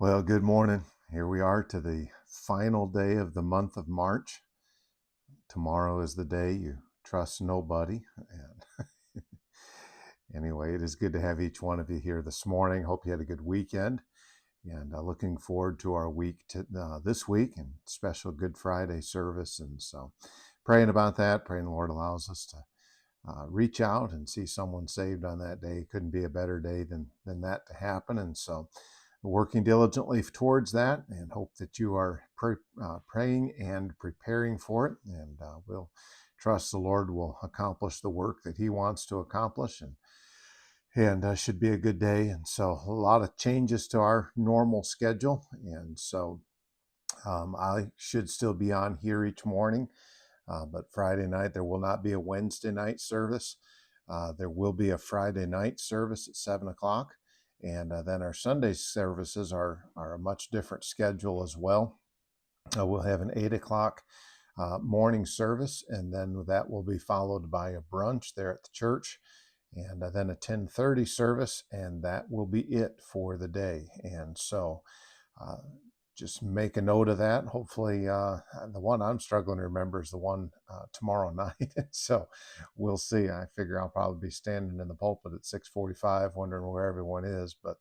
Well, good morning. Here we are to the final day of the month of March. Tomorrow is the day you trust nobody. And anyway, it is good to have each one of you here this morning. Hope you had a good weekend and looking forward to our week this week and special Good Friday service. And so praying about that, praying the Lord allows us to reach out and see someone saved on that day. Couldn't be a better day than that to happen. And so working diligently towards that and hope that you are praying and preparing for it. And we'll trust the Lord will accomplish the work that he wants to accomplish and should be a good day. And so a lot of changes to our normal schedule. And so I should still be on here each morning. But Friday night, there will not be a Wednesday night service. There will be a Friday night service at 7 o'clock. And then our Sunday services are a much different schedule as well. We'll have an 8 o'clock morning service, and then that will be followed by a brunch there at the church, and then a 10:30 service, and that will be it for the day. And so just make a note of that. Hopefully, the one I'm struggling to remember is the one tomorrow night. So we'll see. I figure I'll probably be standing in the pulpit at 6:45, wondering where everyone is. But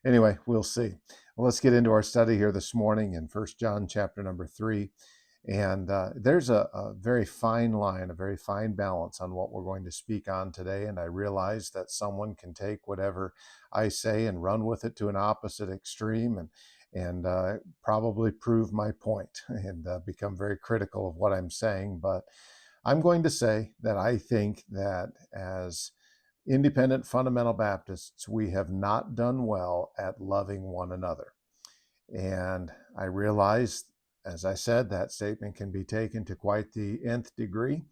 anyway, we'll see. Well, let's get into our study here this morning in 1 John chapter number 3. And there's a very fine line, a very fine balance on what we're going to speak on today. And I realize that someone can take whatever I say and run with it to an opposite extreme and probably prove my point and become very critical of what I'm saying. But I'm going to say that I think that as independent fundamental Baptists, we have not done well at loving one another. And I realize, as I said, that statement can be taken to quite the nth degree.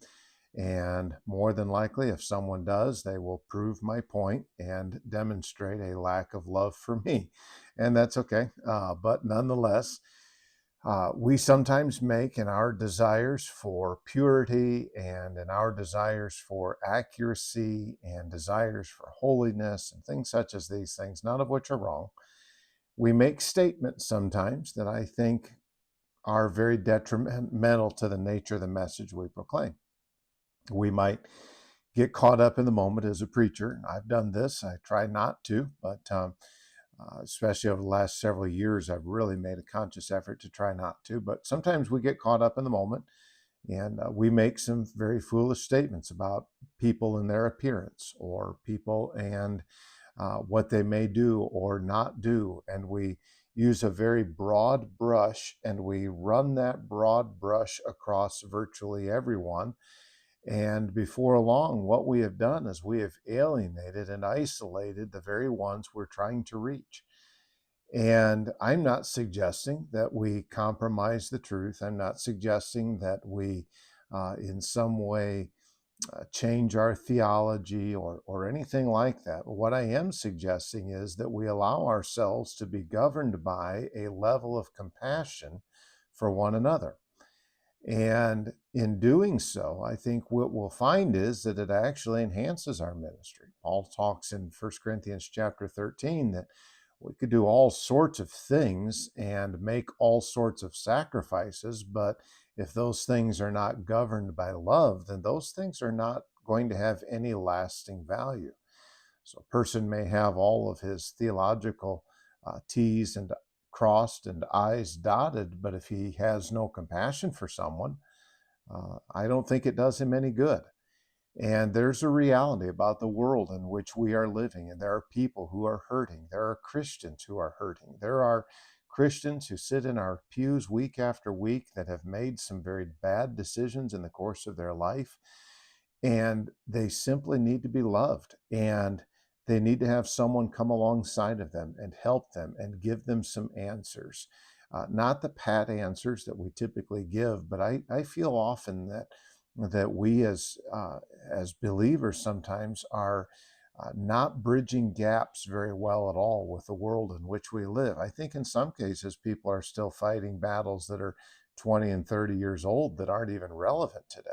And more than likely, if someone does, they will prove my point and demonstrate a lack of love for me. And that's okay. But nonetheless, we sometimes make in our desires for purity and in our desires for accuracy and desires for holiness and things such as these things, none of which are wrong. We make statements sometimes that I think are very detrimental to the nature of the message we proclaim. We might get caught up in the moment as a preacher. I've done this. I try not to, but especially over the last several years, I've really made a conscious effort to try not to. But sometimes we get caught up in the moment and we make some very foolish statements about people and their appearance or people and what they may do or not do. And we use a very broad brush and we run that broad brush across virtually everyone. And before long, what we have done is we have alienated and isolated the very ones we're trying to reach. And I'm not suggesting that we compromise the truth. I'm not suggesting that we, in some way, change our theology or anything like that. What I am suggesting is that we allow ourselves to be governed by a level of compassion for one another. And in doing so, I think what we'll find is that it actually enhances our ministry. Paul talks in 1 Corinthians chapter 13 that we could do all sorts of things and make all sorts of sacrifices, but if those things are not governed by love, then those things are not going to have any lasting value. So a person may have all of his theological T's and crossed and I's dotted, but if he has no compassion for someone, I don't think it does him any good. And there's a reality about the world in which we are living, and there are people who are hurting. There are Christians who are hurting. There are Christians who sit in our pews week after week that have made some very bad decisions in the course of their life, and they simply need to be loved. And they need to have someone come alongside of them and help them and give them some answers. Not the pat answers that we typically give, but I feel often that we as believers sometimes are not bridging gaps very well at all with the world in which we live. I think in some cases people are still fighting battles that are 20 and 30 years old that aren't even relevant today.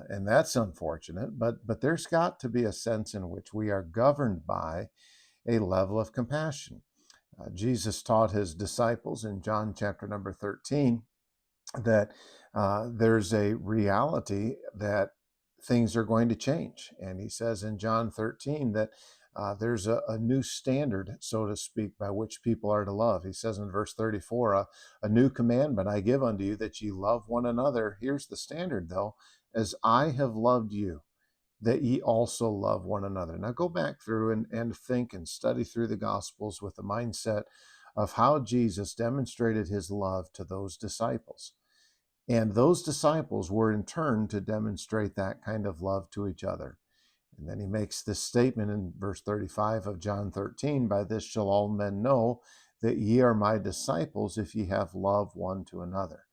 And that's unfortunate, but there's got to be a sense in which we are governed by a level of compassion. Jesus taught his disciples in John chapter number 13 that there's a reality that things are going to change. And he says in John 13 that there's a new standard, so to speak, by which people are to love. He says in verse 34, a new commandment I give unto you, that ye love one another. Here's the standard, though: as I have loved you, that ye also love one another. Now go back through and think and study through the Gospels with the mindset of how Jesus demonstrated his love to those disciples. And those disciples were in turn to demonstrate that kind of love to each other. And then he makes this statement in verse 35 of John 13, by this shall all men know that ye are my disciples, if ye have love one to another.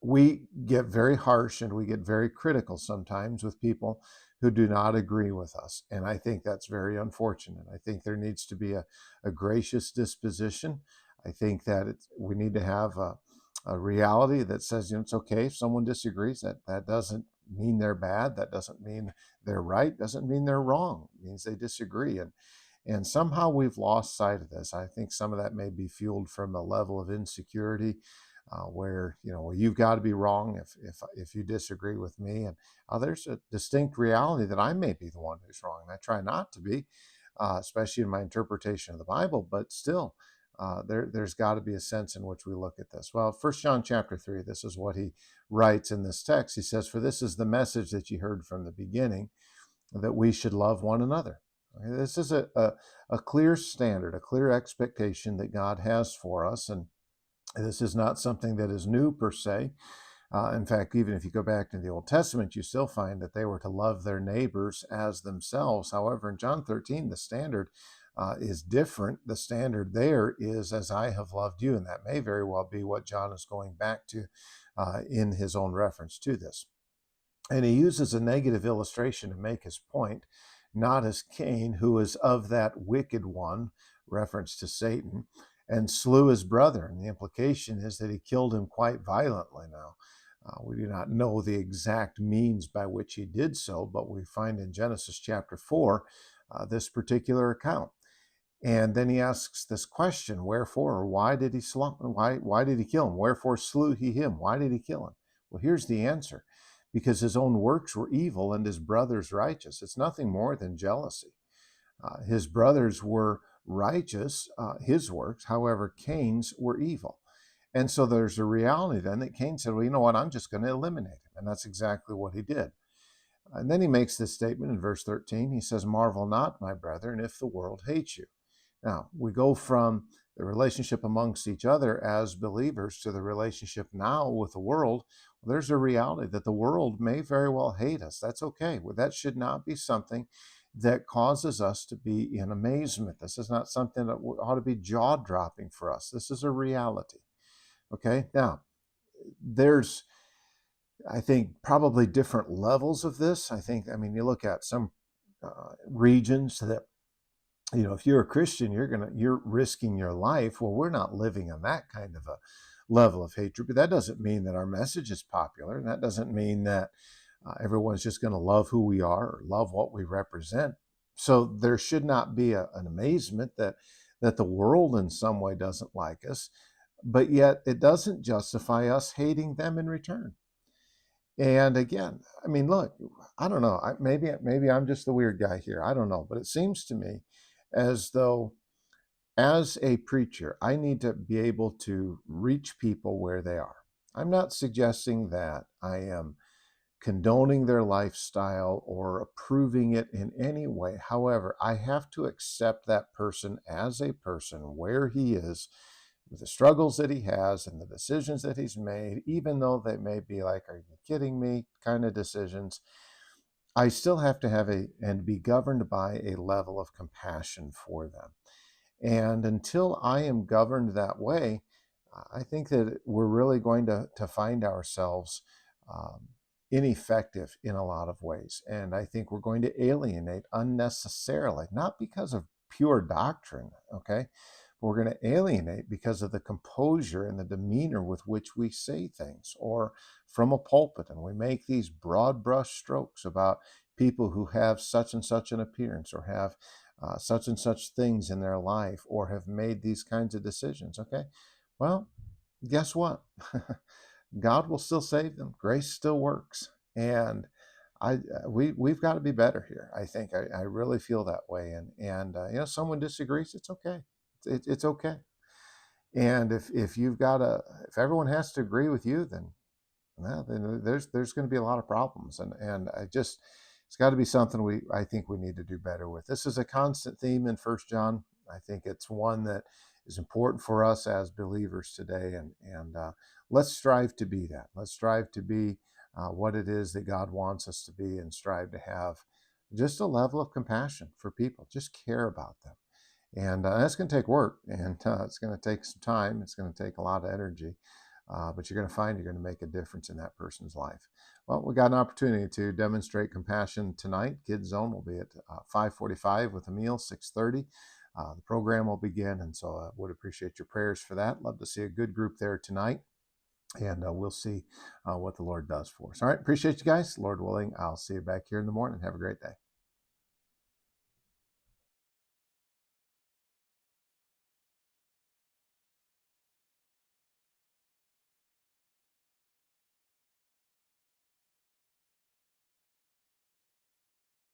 We get very harsh and we get very critical sometimes with people who do not agree with us. And I think that's very unfortunate. I think there needs to be a gracious disposition. I think that we need to have a reality that says, it's okay if someone disagrees. That doesn't mean they're bad. That doesn't mean they're right. Doesn't mean they're wrong. It means they disagree. And somehow we've lost sight of this. I think some of that may be fueled from a level of insecurity, where well, you've got to be wrong if you disagree with me, and there's a distinct reality that I may be the one who's wrong, and I try not to be, especially in my interpretation of the Bible, but still, there's got to be a sense in which we look at this. Well, 1 John chapter 3, this is what he writes in this text. He says, for this is the message that you heard from the beginning, that we should love one another. Okay, this is a clear standard, a clear expectation that God has for us, and this is not something that is new per se. In fact, even if you go back to the Old Testament, you still find that they were to love their neighbors as themselves. However, in John 13, the standard is different. The standard there is, as I have loved you, and that may very well be what John is going back to in his own reference to this. And he uses a negative illustration to make his point, not as Cain, who is of that wicked one, reference to Satan, and slew his brother. And the implication is that he killed him quite violently. Now, we do not know the exact means by which he did so, but we find in Genesis chapter 4 this particular account. And then he asks this question: wherefore, or why did he why did he kill him? Wherefore slew he him? Why did he kill him? Well, here's the answer: because his own works were evil and his brother's righteous. It's nothing more than jealousy. His brothers were righteous, his works, however, Cain's were evil. And so there's a reality then that Cain said, well, you know what, I'm just going to eliminate him. And that's exactly what he did. And then he makes this statement in verse 13. He says, marvel not, my brethren, if the world hates you. Now, we go from the relationship amongst each other as believers to the relationship now with the world. Well, there's a reality that the world may very well hate us. That's okay. Well, that should not be something that causes us to be in amazement. This is not something that ought to be jaw-dropping for us. This is a reality. Okay? Now, there's, I think, probably different levels of this. You look at some regions that, if you're a Christian, you're risking your life. Well, we're not living on that kind of a level of hatred, but that doesn't mean that our message is popular. And that doesn't mean that everyone's just going to love who we are or love what we represent. So there should not be an amazement that the world in some way doesn't like us, but yet it doesn't justify us hating them in return. And again, look, I don't know. Maybe I'm just the weird guy here. I don't know, but it seems to me as though, as a preacher, I need to be able to reach people where they are. I'm not suggesting that I am condoning their lifestyle or approving it in any way. However, I have to accept that person as a person where he is, with the struggles that he has and the decisions that he's made, even though they may be like, are you kidding me kind of decisions. I still have to have and be governed by a level of compassion for them. And until I am governed that way, I think that we're really going to find ourselves ineffective in a lot of ways. And I think we're going to alienate unnecessarily, not because of pure doctrine, okay? But we're going to alienate because of the composure and the demeanor with which we say things, or from a pulpit, and we make these broad brush strokes about people who have such and such an appearance or have such and such things in their life or have made these kinds of decisions. Okay, well, guess what? God will still save them. Grace still works, and we've got to be better here. I think I really feel that way, and someone disagrees. It's okay. It's okay. And if you've got if everyone has to agree with you, then well, then there's going to be a lot of problems, and it's got to be something I think we need to do better with. This is a constant theme in First John. I think it's one that is important for us as believers today, and let's strive to be that. Let's strive to be what it is that God wants us to be, and strive to have just a level of compassion for people. Just care about them, and that's going to take work, and it's going to take some time. It's going to take a lot of energy, but you're going to find you're going to make a difference in that person's life. Well, we got an opportunity to demonstrate compassion tonight. Kids Zone will be at 5:45 with a meal, 6:30. The program will begin, and so I would appreciate your prayers for that. Love to see a good group there tonight, and we'll see what the Lord does for us. All right, appreciate you guys. Lord willing, I'll see you back here in the morning. Have a great day.